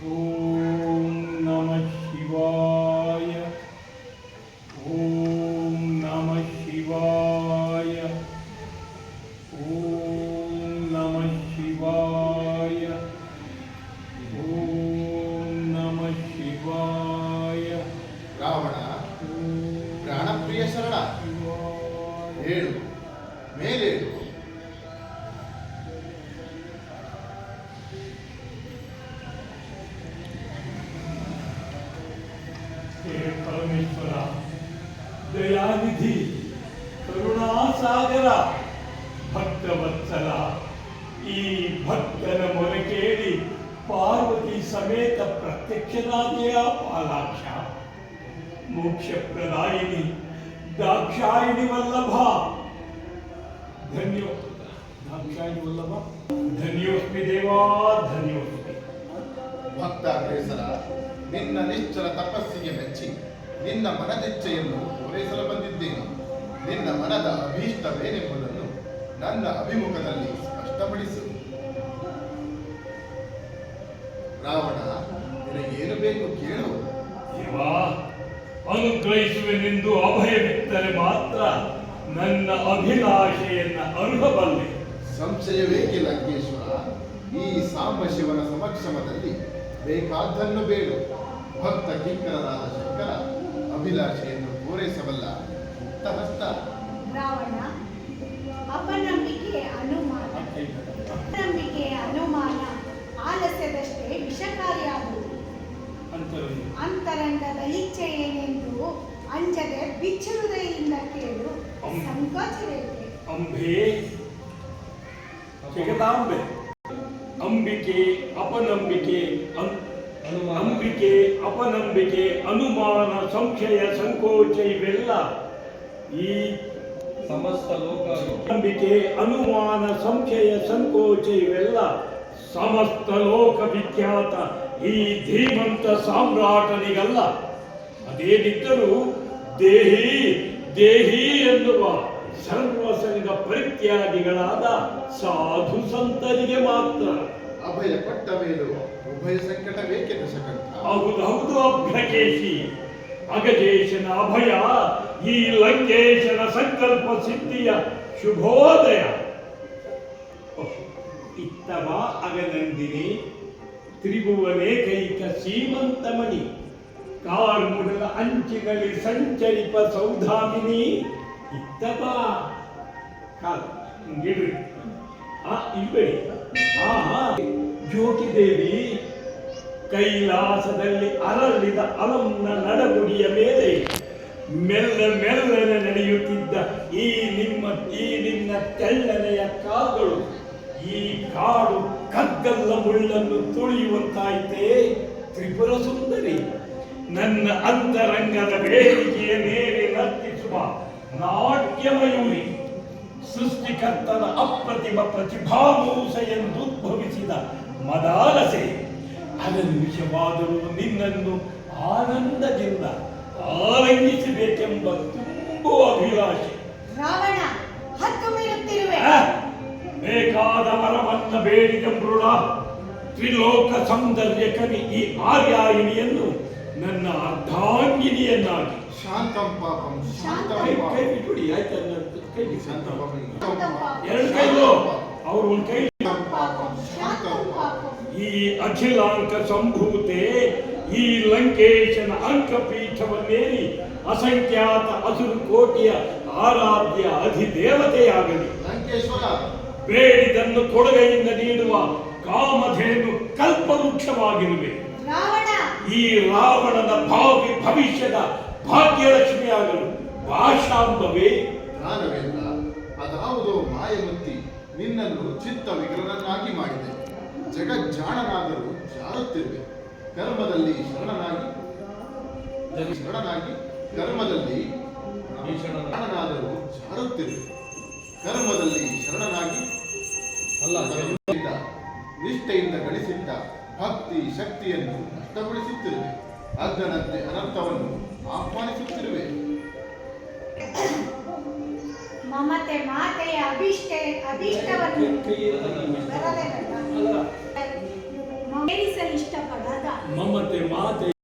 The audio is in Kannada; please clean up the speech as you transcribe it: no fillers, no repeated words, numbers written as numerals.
ಓಂ ನಮಃ ಶಿವಾಯ. ಓಂ ನಮಃ ಶಿವಾಯ. ಓಂ ನಮಃ ಶಿವಾಯ. ಓಂ ನಮಃ ಶಿವಾಯ. ರಾವಣ ಪ್ರಾಣಪ್ರಿಯ ಶರಣ, ಹೇಳು, ಮೇಲೇಳು. ಹೇ ಪರಮೇಶ್ವರ, ದಯಾನಿಧಿ, ಕರುಣಾಸಾಗರ, ಭಕ್ತವತ್ಸಲ, ಈ ಭಕ್ತನ ಮೊರೆ ಕೇಳಿ ಪಾರ್ವತಿ ಸಮೇತ ಪ್ರತ್ಯಕ್ಷನಾದೆಯ ಪಾಲಾಕ್ಷ. ಮೋಕ್ಷಪ್ರದಾಯಿನಿ ದಾಕ್ಷಾಯಿಣಿ ವಲ್ಲಭ, ದಾಕ್ಷಾಯಿಣಿ ವಲ್ಲಭ, ಧನ್ಯೋಸ್ಮಿ ದೇವಾ, ಧನ್ಯೋಸ್ಮಿ. ಭಕ್ತ ಅಗ್ರೇಸರ, ನಿನ್ನ ನಿಶ್ಚಲ ತಪಸ್ಸಿಗೆ ಮೆಚ್ಚಿ ನಿನ್ನ ಮನದಿಚ್ಛೆಯನ್ನು ಪೂರೈಸಲು ಬಂದಿದ್ದೇನೆ. ನಿನ್ನ ಮನದ ಅಭೀಷ್ಟವೇನೆಂಬುದನ್ನು ನನ್ನ ಅಭಿಮುಖದಲ್ಲಿ ಸ್ಪಷ್ಟಪಡಿಸು. ರಾವಣ, ನಿನಗೇನು ಬೇಕು ಕೇಳು. ದೇವಾ, ಅನುಗ್ರಹಿಸುವೆನೆಂದು ಅಭಯವಿತ್ತರೆ ಮಾತ್ರ ನನ್ನ ಅಭಿಲಾಷೆಯನ್ನ ಅರುಹಬಲ್ಲೆ. ಸಂಶಯವೇಕೆ ಲಂಕೇಶ್ವರ? ಈ ಸಾಂಬ ಶಿವನ ಸಮಕ್ಷಮದಲ್ಲಿ ಬೇಕಾದ್ದನ್ನು ಬೇಡು. ಭಕ್ತ ಕಿಂಕರರಾದ ಶಂಕರ ಅಭಿಲಾಷೆಯನ್ನು ಪೂರೈಸಬಲ್ಲ ಮುಕ್ತಹಸ್ತ. ರಾವಣ, ಅಪನಂಬಿಕೆ ಅನುಮಾನ ಆಲಸ್ಯದಷ್ಟೇ ವಿಷಕಾರಿಯಾಗುವುದು. ಅಂತರಂಗದ ಇಚ್ಛೆ ಏನೆಂದು ಅಂಜದೆ ಬಿಚ್ಚುವುದರಿಂದ ಕೇಳು. ಸಂಕೋಚವೇಕೆ? ಅಂಬೆ, ಜಗದಾಂಬೆ, ಅಂಬಿಕೆ ಅಪನಂಬಿಕೆ, ಅಂಬಿಕೆ ಅಪನಂಬಿಕೆ, ಅನುಮಾನ, ಸಂಶಯ, ಸಂಕೋಚ ಇವೆಲ್ಲ ಈ ಸಮಸ್ತ ಲೋಕ. ನಂಬಿಕೆ, ಅನುಮಾನ, ಸಂಶಯ, ಸಂಕೋಚ ಇವೆಲ್ಲ ಸಮಸ್ತ ಲೋಕ ವಿಖ್ಯಾತ ಈ ಧೀಮಂತ ಸಾಮ್ರಾಟನಿಗಲ್ಲ. ಅದೇನಿದ್ದರೂ ದೇಹಿ ದೇಹಿ ಎನ್ನುವ ಸರ್ವಸಂಗ ಪರಿತ್ಯಾಗಿಗಳಾದ ಸಾಧು ಸಂತರಿಗೆ ಮಾತ್ರ. ಅಭಯ ಕೊಟ್ಟ ಮೇಲೂ ಉಭಯ ಸಂಕಟವೇಕೆ ದಶಕಂಠ? ಹೌದು ಅಭ್ಯಕೇಶಿ. ಅಗಜೇಶನ ಅಭಯ ಈ ಲಂಕೇಶನ ಸಂಕಲ್ಪ ಸಿದ್ಧಿಯ ಶುಭೋದಯ. ಇತ್ತವ ಅಗನಂದಿನಿ, ತ್ರಿಭುವನೇಕೈಕ ಸೀಮಂತಮಣಿ, ಕಾರ್ಮುಡಲ ಅಂಚಿಗಳಿ ಸಂಚರಿಪ ಸೌಧಾಮಿನಿ. ಇತ್ತವ ಗಿಡ್ರಿ ಇಲ್ಬೇಡಿ. ಜ್ಯೋತಿದೇವಿ ಕೈಲಾಸದಲ್ಲಿ ಅರಳಿದ ಅಲಂನ ನಡಗುಡಿಯ ಮೇಲೆ ಮೆಲ್ಲನೆ ನಡೆಯುತ್ತಿದ್ದ ಈ ನಿನ್ನ ತೆಳ್ಳನೆಯ ಕಾಲ್ಗಳು ಈ ಕಾಡು ಕಗ್ಗಲ್ಲ ಮುಳ್ಳನ್ನು ತುಳಿಯುವಂತಾಯಿತೆ. ತ್ರಿಪುರ ಸುಂದರಿ, ನನ್ನ ಅಂತರಂಗದ ಬೇಡಿಕೆಯ ಮೇಲೆ ನರ್ತಿಸುವ ನಾಟ್ಯಮಯೂರಿ, ಸೃಷ್ಟಿಕರ್ತನ ಅಪ್ರತಿಮ ಪ್ರತಿಭಾಮೂಸ ಎಂದುದ್ಭವಿಸಿದ ಮದಾಲಸೆ. ಅನನ್ವಿಷವಾದರೂ ನಿನ್ನನ್ನು ಆನಂದದಿಂದ ಆಲಂಗಿಸಬೇಕೆಂಬ ತುಂಬುವ ಅಭಿಲಾಷೆ. ರಾವಣ, ಹತ್ತು ಮೀರುತ್ತಿರುವೆ. ಬೇಕಾದ ವರವನ್ನ ಬೇಡಿದ ಮೃಡ, ತ್ರಿಲೋಕ ಸೌಂದರ್ಯ ಕವಿ ಈ ಆರ್ಯಾಯಿನಿಯನ್ನು ನನ್ನ ಅರ್ಧಾಂಗಿನಿಯನ್ನಾಗಿ. ಶಾಂತಂ ಪಾಪಂ ಶಾಂತಂ ಕೈ ಬಿಟ್ಬಿಡಿ ಆಯ್ತು. ಎರಡು ಪಾಪಂ ಕೈಲು ಅವರು ಒಂದು ಕೈ. ಶಾಂತಂ ಪಾಪಂ. ಈ ಅಖಿಲಾಂಕ ಸಂಭೂತೆ ಈ ಲಂಕೇಶನ ಅಂಕಪೀಠವನ್ನೇರಿ ಅಸಂಖ್ಯಾತ ಅಸುರು ಕೋಟಿಯ ಆರಾಧ್ಯ ಅಧಿದೇವತೆಯಾಗಲಿ. ಲಂಕೇಶ್ವರ, ಬೇಡಿದನ್ನು ಕೊಡುಗೆಯಿಂದ ನೀಡುವ ಕಾಮಧೇನು ಕಲ್ಪವೃಕ್ಷವಾಗಿರುವೆ. ಈ ರಾವಣನ ಭಾವಿ ಭವಿಷ್ಯದ ಭಾಗ್ಯಲಕ್ಷ್ಮಿಯಾಗಲು ಭಾಷಾಂಬವೇ. ಜ್ಞಾನವೇಂದ್ರ, ಅದಾವುದೋ ಮಾಯಮುತ್ತಿ ನಿನ್ನನ್ನು ಚಿತ್ತ ವಿಗ್ರಹನಾಗಿ ಮಾಡಿದೆ. ಜಗಜ್ಜಾಣನಾದರೂ ಜಾರುತ್ತಿರುವೆ. ಕರ್ಮದಲ್ಲಿ ಶರಣನಾಗಿ ಕರ್ಮದಲ್ಲಿ ಶರಣನಾದರೂ ಜಾರುತ್ತಿರುವೆ. ಕರ್ಮದಲ್ಲಿ ಶರಣನಾಗಿ ಅಲ್ಲ, ನಿಷ್ಠೆಯಿಂದ ಗಳಿಸಿದ್ದ ಭಕ್ತಿ ಶಕ್ತಿಯನ್ನು ನಷ್ಟಗೊಳಿಸುತ್ತಿರುವೆ. ಅಗ್ಗನಂತೆ ಅನರ್ಥವನ್ನು ಆಹ್ವಾನಿಸುತ್ತಿರುವೆ. ಮಮತೆ ಮಾತೆಯ ಅಭಿಷ್ಟವನ್ನು ಇಷ್ಟಪಡದ ಮಮತೆ ಮಾತೆ